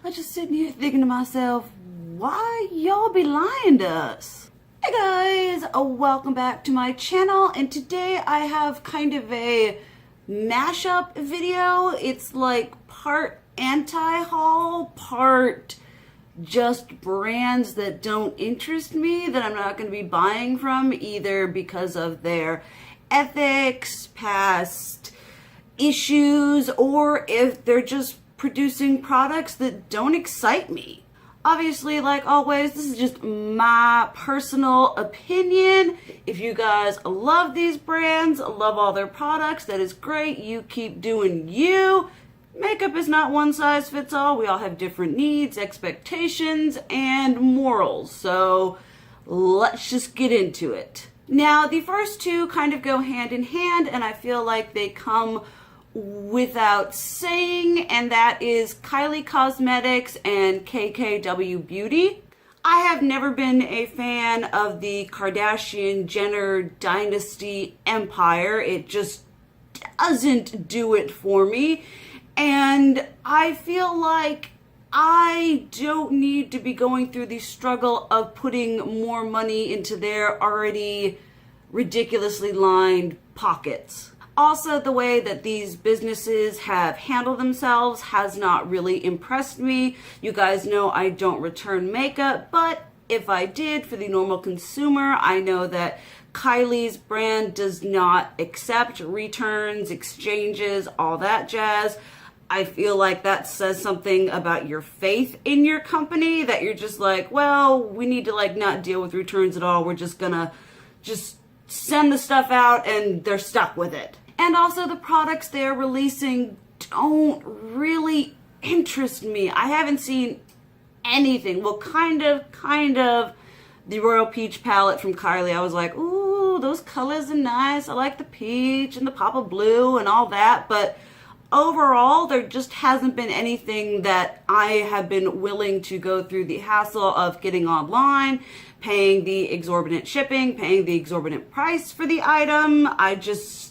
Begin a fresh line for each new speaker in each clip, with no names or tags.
I just sitting here thinking to myself, why y'all be lying to us? Hey guys, welcome back to my channel, and today I have kind of a mashup video. It's like part anti-haul, part just brands that don't interest me, that I'm not going to be buying from, either because of their ethics, past issues, or if they're just producing products that don't excite me. Obviously, like always, this is just my personal opinion. If you guys love these brands, love all their products, that is great. You keep doing you. Makeup is not one size fits all. We all have different needs, expectations, and morals. So let's just get into it. Now, the first two kind of go hand in hand, and I feel like they come without saying, and that is Kylie Cosmetics and KKW Beauty. I have never been a fan of the Kardashian-Jenner dynasty empire. It just doesn't do it for me. And I feel like I don't need to be going through the struggle of putting more money into their already ridiculously lined pockets. Also, the way that these businesses have handled themselves has not really impressed me. You guys know I don't return makeup, but if I did, for the normal consumer, I know that Kylie's brand does not accept returns, exchanges, all that jazz. I feel like that says something about your faith in your company, that you're just like, well, we need to like not deal with returns at all. We're just gonna just send the stuff out and they're stuck with it. And also the products they're releasing don't really interest me. I haven't seen anything. Well, kind of the Royal Peach palette from Kylie. I was like, ooh, those colors are nice. I like the peach and the pop of blue and all that, but overall, there just hasn't been anything that I have been willing to go through the hassle of getting online, paying the exorbitant shipping, paying the exorbitant price for the item.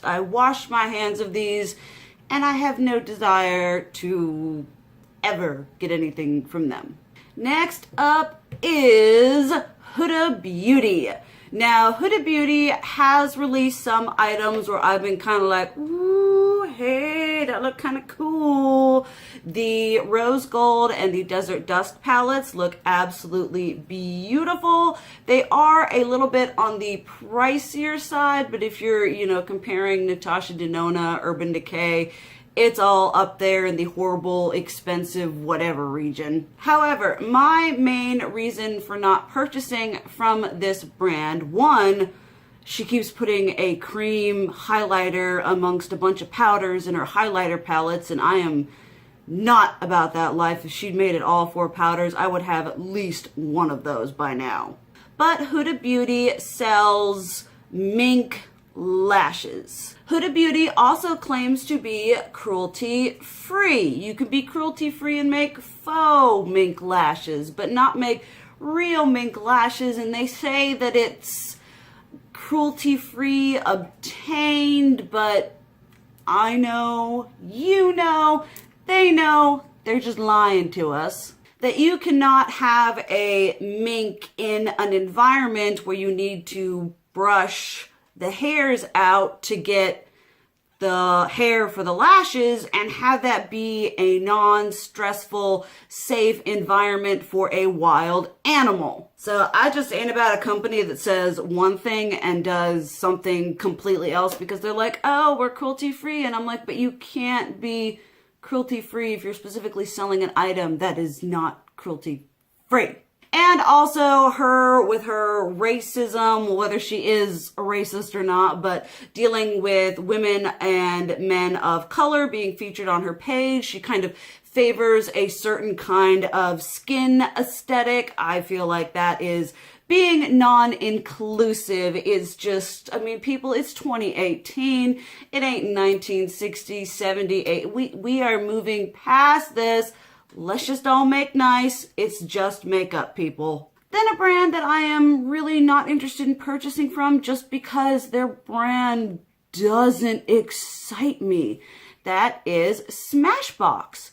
I wash my hands of these, and I have no desire to ever get anything from them. Next up is Huda Beauty. Now, Huda Beauty has released some items where I've been kind of like, ooh, hey, that look kind of cool. The Rose Gold and the Desert Dusk palettes look absolutely beautiful. They are a little bit on the pricier side, but if you're, comparing Natasha Denona, Urban Decay, it's all up there in the horrible, expensive, whatever region. However, my main reason for not purchasing from this brand, one, she keeps putting a cream highlighter amongst a bunch of powders in her highlighter palettes, and I am not about that life. If she'd made it all 4 powders, I would have at least one of those by now. But Huda Beauty sells mink lashes. Huda Beauty also claims to be cruelty-free. You can be cruelty-free and make faux mink lashes, but not make real mink lashes, and they say that it's cruelty-free obtained, but I know, you know, they know, they're just lying to us. That you cannot have a mink in an environment where you need to brush the hairs out to get the hair for the lashes and have that be a non-stressful, safe environment for a wild animal. So I just ain't about a company that says one thing and does something completely else because they're like, oh, we're cruelty-free. And I'm like, but you can't be cruelty-free if you're specifically selling an item that is not cruelty-free. And also her with her racism, whether she is a racist or not, but dealing with women and men of color being featured on her page. She kind of favors a certain kind of skin aesthetic. I feel like that is being non-inclusive is just, people, it's 2018. It ain't 1960, 78. We are moving past this. Let's just all make nice. It's just makeup, people. Then a brand that I am really not interested in purchasing from just because their brand doesn't excite me. That is Smashbox.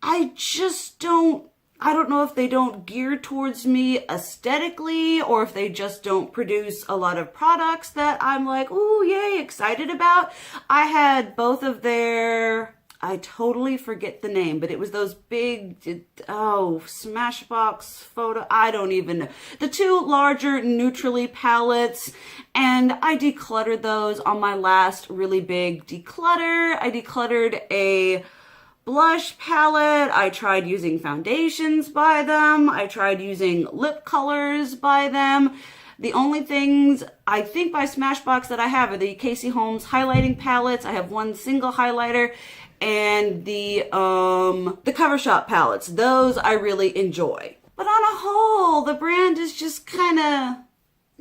I just don't, I don't know if they don't gear towards me aesthetically or if they just don't produce a lot of products that I'm like, ooh, yay, excited about. I had both of their, I totally forget the name, but it was those big, Smashbox photo, I don't even know. The two larger Neutrally palettes, and I decluttered those on my last really big declutter. I decluttered a blush palette. I tried using foundations by them. I tried using lip colors by them. The only things I think by Smashbox that I have are the Casey Holmes highlighting palettes. I have one single highlighter, and the Cover Shop palettes. Those I really enjoy. But on a whole, the brand is just kind of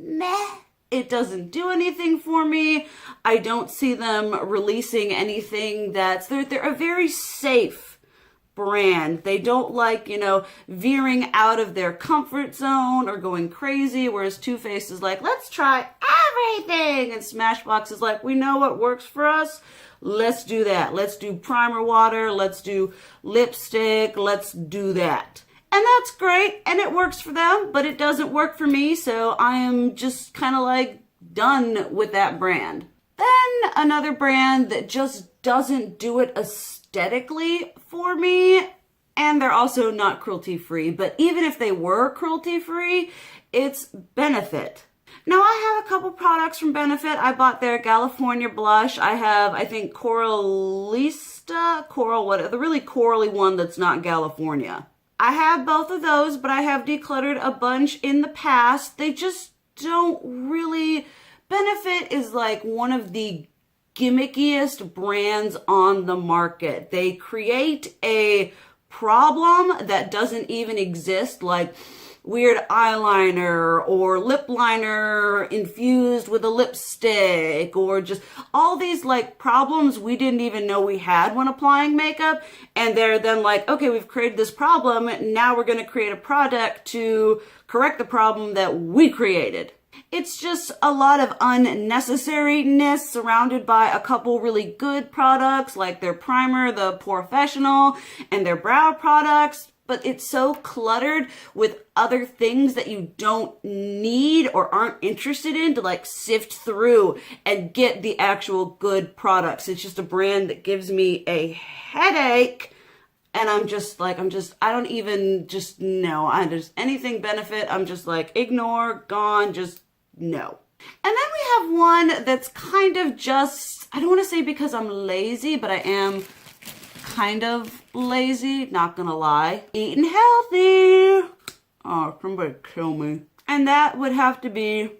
meh. It doesn't do anything for me. I don't see them releasing anything they're a very safe brand. They don't like, veering out of their comfort zone or going crazy, whereas Too Faced is like, let's try everything. And Smashbox is like, we know what works for us. Let's do that. Let's do primer water. Let's do lipstick. Let's do that. And that's great, and it works for them, but it doesn't work for me, so I am just kind of like done with that brand. Then another brand that just doesn't do it aesthetically for me, and they're also not cruelty-free, but even if they were cruelty-free, it's Benefit. Now, I have a couple products from Benefit. I bought their California blush. I have, I think, the really corally one that's not California. I have both of those, but I have decluttered a bunch in the past. They just don't really... Benefit is like one of the gimmickiest brands on the market. They create a problem that doesn't even exist, like weird eyeliner or lip liner infused with a lipstick, or just all these like problems we didn't even know we had when applying makeup. And they're then like, okay, we've created this problem. Now we're going to create a product to correct the problem that we created. It's just a lot of unnecessariness surrounded by a couple really good products like their primer, the Professional, and their brow products. But it's so cluttered with other things that you don't need or aren't interested in to like sift through and get the actual good products. It's just a brand that gives me a headache. And anything Benefit, I'm just like, ignore, gone, just no. And then we have one that's kind of just, I don't want to say because I'm lazy, but I am kind of lazy, not gonna lie. Eating healthy. Oh, somebody kill me. And that would have to be,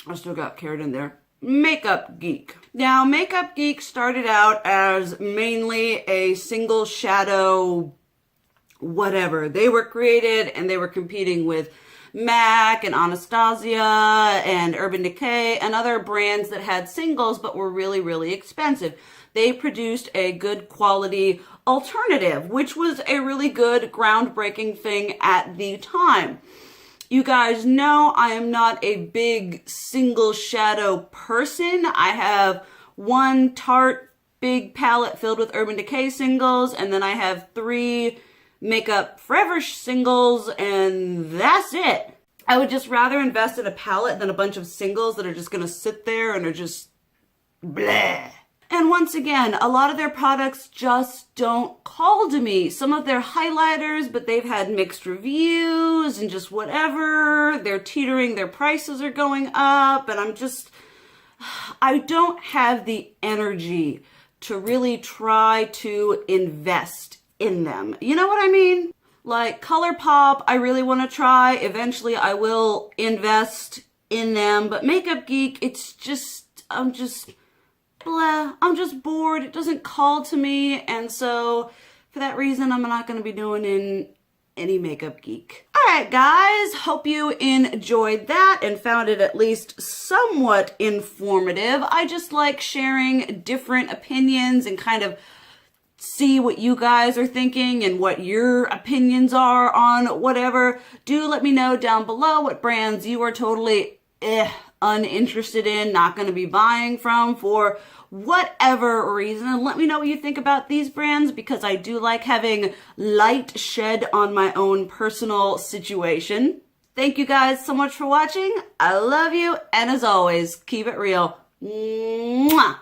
I still got carrot in there, Makeup Geek. Now, Makeup Geek started out as mainly a single shadow whatever. They were created and they were competing with MAC and Anastasia and Urban Decay and other brands that had singles but were really, really expensive. They produced a good quality alternative, which was a really good groundbreaking thing at the time. You guys know I am not a big single shadow person. I have one Tarte big palette filled with Urban Decay singles, and then I have 3 Makeup Forever singles, and that's it. I would just rather invest in a palette than a bunch of singles that are just gonna sit there and are just bleh. And once again, a lot of their products just don't call to me. Some of their highlighters, but they've had mixed reviews and just whatever. They're teetering, their prices are going up, and I don't have the energy to really try to invest in them. You know what I mean? Like ColourPop, I really want to try. Eventually, I will invest in them. But Makeup Geek, I'm just bored. It doesn't call to me. And so for that reason, I'm not going to be doing any Makeup Geek. All right, guys. Hope you enjoyed that and found it at least somewhat informative. I just like sharing different opinions and kind of see what you guys are thinking and what your opinions are on whatever. Do let me know down below what brands you are totally uninterested in, not going to be buying from for whatever reason. And let me know what you think about these brands, because I do like having light shed on my own personal situation. Thank you guys so much for watching. I love you. And as always, keep it real. Mwah.